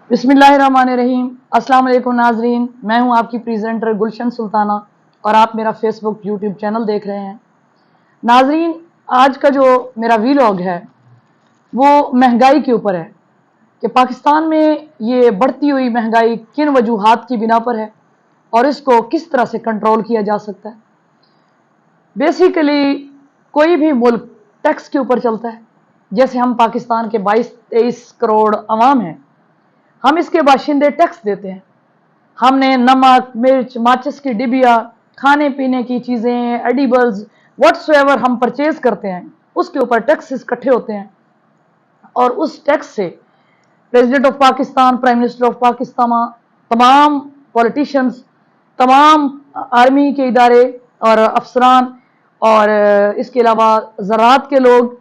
बिस्मिल्लाहिर्रहमानिर्रहीम। अस्सलाम वालेकुम नाजरीन, मैं हूं आपकी प्रेजेंटर गुलशन सुल्ताना और आप मेरा फेसबुक यूट्यूब चैनल देख रहे हैं। नाजरीन, आज का जो मेरा वीलॉग है वो महंगाई के ऊपर है कि पाकिस्तान में ये बढ़ती हुई महंगाई किन वजूहात की बिना पर है और इसको किस तरह से कंट्रोल किया जा सकता है। बेसिकली कोई भी मुल्क टैक्स के ऊपर चलता है। जैसे हम पाकिस्तान के 22-23 करोड़ अवाम हैं, हम इसके बाशिंदे टैक्स देते हैं। हमने नमक, मिर्च, माचिस की डिबिया, खाने पीने की चीज़ें, एडिबल्स, व्हाट्सएवर हम परचेज करते हैं, उसके ऊपर टैक्सेस इकट्ठे होते हैं और उस टैक्स से president of Pakistan, prime minister of Pakistan, तमाम पॉलिटिशियंस, तमाम आर्मी के इदारे और अफसरान और इसके अलावा ज़राअत के लोग,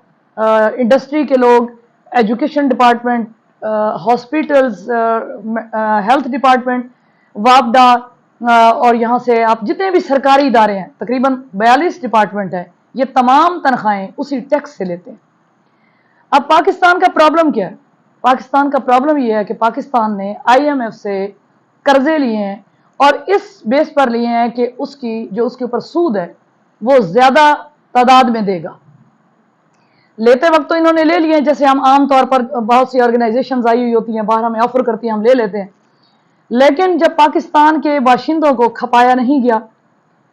इंडस्ट्री के लोग, education department, hospitals, health department, वापडा और यहाँ से आप जितने भी सरकारी इदारे हैं, तकरीबन 42 डिपार्टमेंट हैं, ये तमाम तनख्वाहें उसी टैक्स से लेते हैं। अब पाकिस्तान का प्रॉब्लम क्या है? पाकिस्तान का प्रॉब्लम ये है कि पाकिस्तान ने IMF से कर्जे लिए हैं और इस बेस पर लिए हैं कि उसके ऊपर सूद है वो ज़्यादा तादाद में देगा। लेते वक्त तो इन्होंने ले लिए, जैसे हम आम तौर पर बहुत सी ऑर्गेनाइजेशंस आई हुई होती हैं, बाहर हमें ऑफर करती हैं, हम ले लेते हैं। लेकिन जब पाकिस्तान के बाशिंदों को खपाया नहीं गया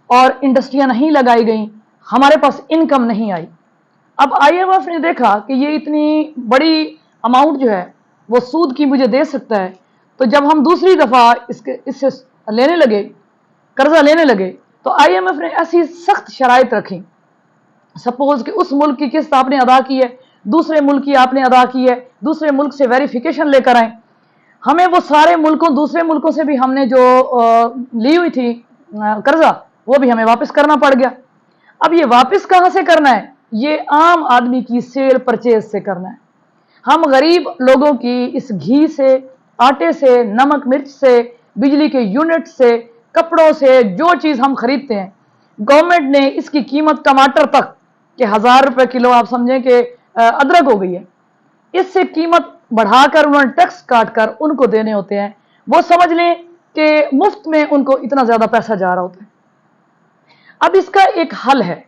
और इंडस्ट्रियां नहीं लगाई गई, हमारे पास इनकम नहीं आई। अब IMF ने देखा कि ये इतनी बड़ी अमाउंट जो है वो सूद की मुझे दे सकता है, तो जब हम दूसरी दफ़ा इससे लेने लगे, कर्जा लेने लगे, तो IMF ने ऐसी सख्त शराइत रखी। सपोज कि उस मुल्क की किस्त आपने अदा की है, दूसरे मुल्क की आपने अदा की है, दूसरे मुल्क से वेरिफिकेशन लेकर आए। हमें वो सारे मुल्कों, दूसरे मुल्कों से भी हमने जो ली हुई थी कर्जा, वो भी हमें वापस करना पड़ गया। अब ये वापस कहाँ से करना है? ये आम आदमी की सेल परचेज से करना है। हम गरीब लोगों की इस घी से, आटे से, नमक मिर्च से, बिजली के यूनिट से, कपड़ों से, जो चीज़ हम खरीदते हैं, गवर्नमेंट ने इसकी कीमत टमाटर तक कि 1000 रुपये किलो आप समझें कि अदरक हो गई है, इससे कीमत बढ़ाकर उन्होंने टैक्स काट कर उनको देने होते हैं। वो समझ लें कि मुफ्त में उनको इतना ज़्यादा पैसा जा रहा होता है। अब इसका एक हल है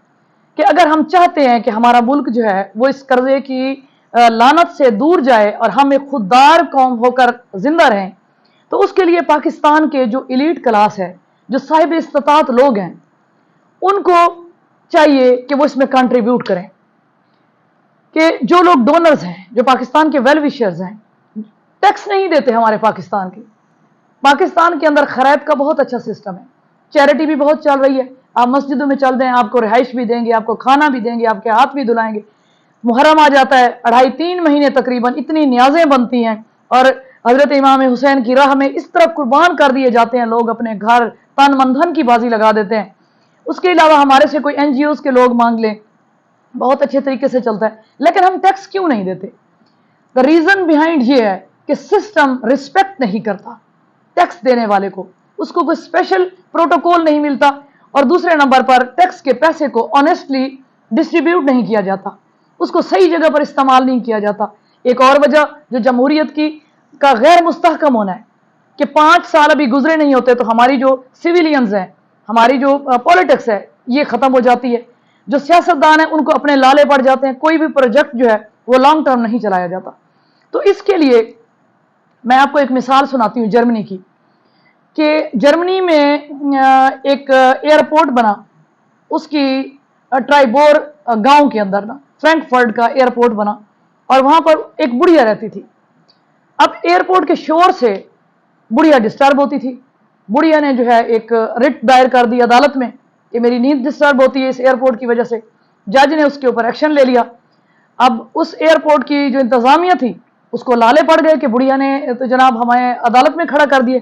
कि अगर हम चाहते हैं कि हमारा मुल्क जो है वो इस कर्जे की लानत से दूर जाए और हम एक खुददार कौम होकर जिंदा रहें, तो उसके लिए पाकिस्तान के जो एलीट क्लास है, जो साहिब इस्तात लोग हैं, उनको चाहिए कि वो इसमें कंट्रीब्यूट करें। कि जो लोग डोनर्स हैं, जो पाकिस्तान के वेल विशर्स हैं, टैक्स नहीं देते हमारे पाकिस्तान के अंदर खैरात का बहुत अच्छा सिस्टम है, चैरिटी भी बहुत चल रही है। आप मस्जिदों में चल दें, आपको रिहाइश भी देंगे, आपको खाना भी देंगे, आपके हाथ भी धुलाएंगे। मुहर्रम आ जाता है, 2.5-3 महीने तकरीबन इतनी न्याजें बनती हैं और हजरत इमाम हुसैन की राह में इस तरह कुर्बान कर दिए जाते हैं लोग, अपने घर तन मन धन की बाजी लगा देते हैं। उसके अलावा हमारे से कोई NGOs के लोग मांग लें, बहुत अच्छे तरीके से चलता है। लेकिन हम टैक्स क्यों नहीं देते? द रीजन बिहाइंड ये है कि सिस्टम रिस्पेक्ट नहीं करता टैक्स देने वाले को, उसको कोई स्पेशल प्रोटोकॉल नहीं मिलता और दूसरे नंबर पर टैक्स के पैसे को ऑनेस्टली डिस्ट्रीब्यूट नहीं किया जाता, उसको सही जगह पर इस्तेमाल नहीं किया जाता। एक और वजह जो जमहूरियत की का गैर मुस्तहकम होना है कि 5 साल अभी गुजरे नहीं होते तो हमारी जो सिविलियंस हैं, हमारी जो पॉलिटिक्स है, ये खत्म हो जाती है। जो सियासतदान है उनको अपने लाले पड़ जाते हैं, कोई भी प्रोजेक्ट जो है वो लॉन्ग टर्म नहीं चलाया जाता। तो इसके लिए मैं आपको एक मिसाल सुनाती हूँ जर्मनी की, कि जर्मनी में एक एयरपोर्ट बना, उसकी ट्राइबोर गांव के अंदर ना फ्रैंकफर्ट का एयरपोर्ट बना और वहां पर एक बुढ़िया रहती थी। अब एयरपोर्ट के शोर से बुढ़िया डिस्टर्ब होती थी। बुढ़िया ने जो है एक रिट दायर कर दी अदालत में कि मेरी नींद डिस्टर्ब होती है इस एयरपोर्ट की वजह से। जज ने उसके ऊपर एक्शन ले लिया। अब उस एयरपोर्ट की जो इंतजामिया थी उसको लाले पड़ गए कि बुढ़िया ने तो जनाब हमें अदालत में खड़ा कर दिए।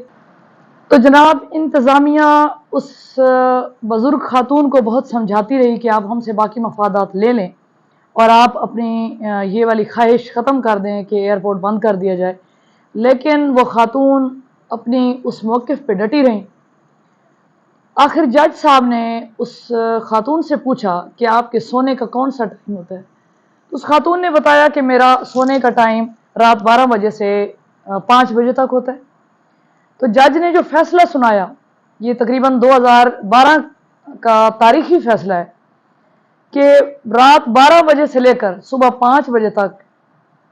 तो जनाब इंतजामिया उस बुजुर्ग खातून को बहुत समझाती रही कि आप हमसे बाकी मफादात ले लें और आप अपनी ये वाली ख्वाहिश ख़त्म कर दें कि एयरपोर्ट बंद कर दिया जाए। लेकिन वो खातून अपनी उस मौक़िफ़ पे डटी रहीं। आखिर जज साहब ने उस खातून से पूछा कि आपके सोने का कौन सा टाइम होता है? उस खातून ने बताया कि मेरा सोने का टाइम रात 12 बजे से 5 बजे तक होता है। तो जज ने जो फैसला सुनाया, ये तकरीबन 2012 का तारीखी फैसला है कि रात 12 बजे से लेकर सुबह 5 बजे तक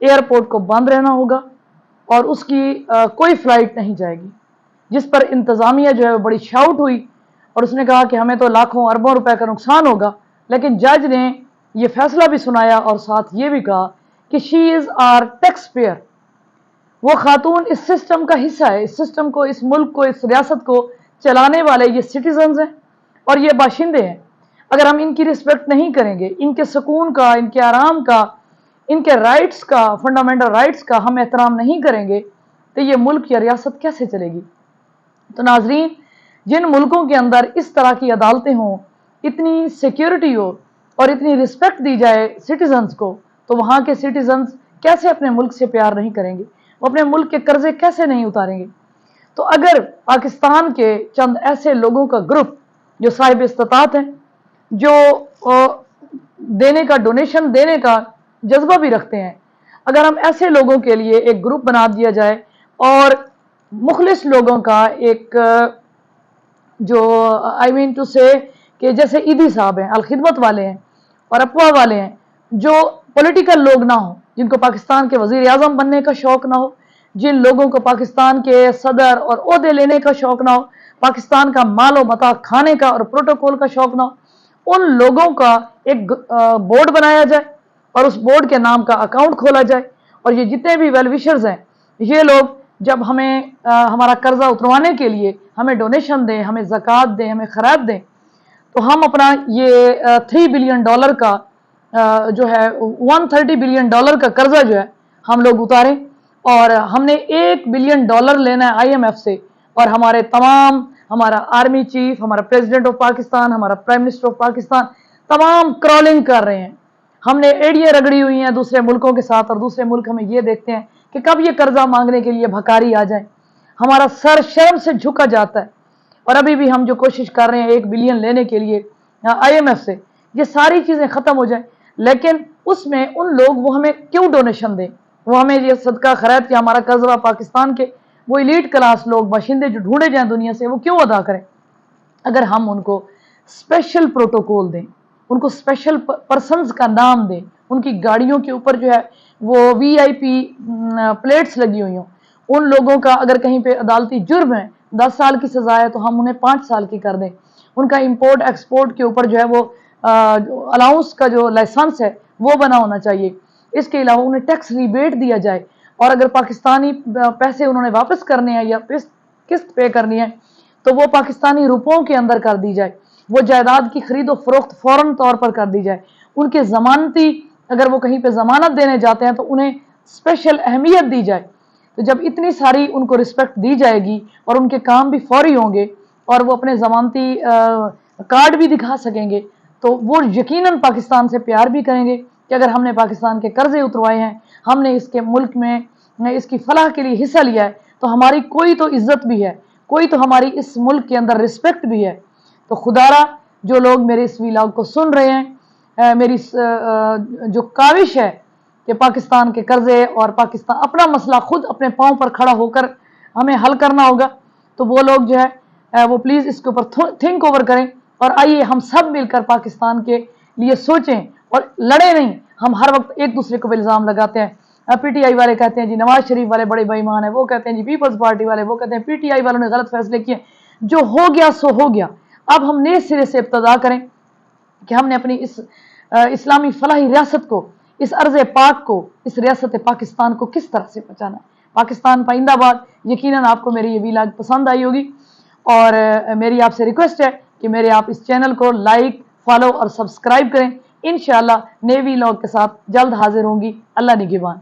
एयरपोर्ट को बंद रहना होगा और उसकी कोई फ्लाइट नहीं जाएगी, जिस पर इंतज़ामिया जो है वो बड़ी शाउट हुई और उसने कहा कि हमें तो लाखों अरबों रुपए का नुकसान होगा। लेकिन जज ने ये फैसला भी सुनाया और साथ ये भी कहा कि she is our tax payer, वो खातून इस सिस्टम का हिस्सा है, इस सिस्टम को, इस मुल्क को, इस रियासत को चलाने वाले ये सिटीजन्स हैं और ये बाशिंदे हैं। अगर हम इनकी रिस्पेक्ट नहीं करेंगे, इनके सुकून का, इनके आराम का, इनके राइट्स का, फंडामेंटल राइट्स का हम एहतराम नहीं करेंगे तो ये मुल्क या रियासत कैसे चलेगी। तो नाजरीन, जिन मुल्कों के अंदर इस तरह की अदालतें हों, इतनी सिक्योरिटी हो और इतनी रिस्पेक्ट दी जाए सिटीजन्स को, तो वहाँ के सिटीजन्स कैसे अपने मुल्क से प्यार नहीं करेंगे, वो अपने मुल्क के कर्जे कैसे नहीं उतारेंगे। तो अगर पाकिस्तान के चंद ऐसे लोगों का ग्रुप जो साहिब इस्तात हैं, जो देने का, डोनेशन देने का जज्बा भी रखते हैं, अगर हम ऐसे लोगों के लिए एक ग्रुप बना दिया जाए और मुखलिस लोगों का एक जो आई मीन टू से कि जैसे ईदी साहब हैं, अलखिदमत वाले हैं और अफवाह वाले हैं, जो पॉलिटिकल लोग ना हो, जिनको पाकिस्तान के वजीर आजम बनने का शौक ना हो, जिन लोगों को पाकिस्तान के सदर और ओहदे लेने का शौक ना हो, पाकिस्तान का मालो मता खाने का और प्रोटोकॉल का शौक ना हो, उन लोगों का एक बोर्ड बनाया जाए और उस बोर्ड के नाम का अकाउंट खोला जाए और ये जितने भी वेल विशर्स हैं, ये लोग जब हमें हमारा कर्जा उतरवाने के लिए हमें डोनेशन दें, हमें ज़कात दें, हमें खैरात दें, तो हम अपना ये $3 बिलियन का जो है $130 बिलियन का कर्जा जो है हम लोग उतारें और हमने $1 बिलियन लेना है IMF से। और हमारे तमाम, हमारा आर्मी चीफ, हमारा प्रेसिडेंट ऑफ पाकिस्तान, हमारा प्राइम मिनिस्टर ऑफ पाकिस्तान, तमाम क्रॉलिंग कर रहे हैं, हमने एड़ियाँ रगड़ी हुई हैं दूसरे मुल्कों के साथ और दूसरे मुल्क हमें ये देखते हैं कि कब ये कर्जा मांगने के लिए भकारी आ जाए। हमारा सर शर्म से झुका जाता है और अभी भी हम जो कोशिश कर रहे हैं 1 बिलियन लेने के लिए IMF से, ये सारी चीज़ें ख़त्म हो जाए। लेकिन उसमें उन लोग वो हमें क्यों डोनेशन दें, वो हमें ये सदका खैरात कि हमारा कर्जा पाकिस्तान के वो एलीट क्लास लोग, बाशिंदे जो ढूंढे जाएं दुनिया से, वो क्यों अदा करें। अगर हम उनको स्पेशल प्रोटोकॉल दें, उनको स्पेशल पर्सनस का नाम दें, उनकी गाड़ियों के ऊपर जो है वो VIP प्लेट्स लगी हुई हों, उन लोगों का अगर कहीं पे अदालती जुर्म है 10 साल की सज़ा है तो हम उन्हें 5 साल की कर दें, उनका इंपोर्ट एक्सपोर्ट के ऊपर जो है वो अलाउंस का जो लाइसेंस है वो बना होना चाहिए। इसके अलावा उन्हें टैक्स रिबेट दिया जाए और अगर पाकिस्तानी पैसे उन्होंने वापस करने हैं या किस्त पे करनी है तो वो पाकिस्तानी रुपयों के अंदर कर दी जाए, वो जायदाद की खरीदो फरोख्त फ़ौरन तौर पर कर दी जाए, उनके ज़मानती अगर वो कहीं पे ज़मानत देने जाते हैं तो उन्हें स्पेशल अहमियत दी जाए। तो जब इतनी सारी उनको रिस्पेक्ट दी जाएगी और उनके काम भी फौरी होंगे और वो अपने ज़मानती कार्ड भी दिखा सकेंगे, तो वो यकीनन पाकिस्तान से प्यार भी करेंगे कि अगर हमने पाकिस्तान के कर्जे उतरवाए हैं, हमने इसके मुल्क में इसकी फलाह के लिए हिस्सा लिया है, तो हमारी कोई तो इज्जत भी है, कोई तो हमारी इस मुल्क के अंदर रिस्पेक्ट भी है। तो खुदारा जो लोग मेरे इस व्लॉग को सुन रहे हैं, मेरी जो काविश है कि पाकिस्तान के कर्जे और पाकिस्तान अपना मसला खुद अपने पाँव पर खड़ा होकर हमें हल करना होगा, तो वो लोग जो है वो प्लीज़ इसके ऊपर थिंक ओवर करें और आइए हम सब मिलकर पाकिस्तान के लिए सोचें और लड़े नहीं। हम हर वक्त एक दूसरे को इल्ज़ाम लगाते हैं, PTI वाले कहते हैं जी नवाज शरीफ वाले बड़े बेईमान है, वो कहते हैं जी पीपल्स पार्टी वाले, वो कहते हैं PTI वालों ने गलत फैसले किए। जो हो गया सो हो गया, अब हम नए सिरे से इब्तदा करें कि हमने अपनी इस इस्लामी फलाही रियासत को, इस अर्ज़ पाक को, इस रियासत पाकिस्तान को किस तरह से बचाना है। पाकिस्तान पाइंदाबाद। यकीनन आपको मेरी ये व्लॉग पसंद आई होगी और मेरी आपसे रिक्वेस्ट है कि मेरे आप इस चैनल को लाइक, फॉलो और सब्सक्राइब करें। इंशाअल्लाह नए व्लॉग के साथ जल्द हाजिर होंगी। अल्लाह निगहबान।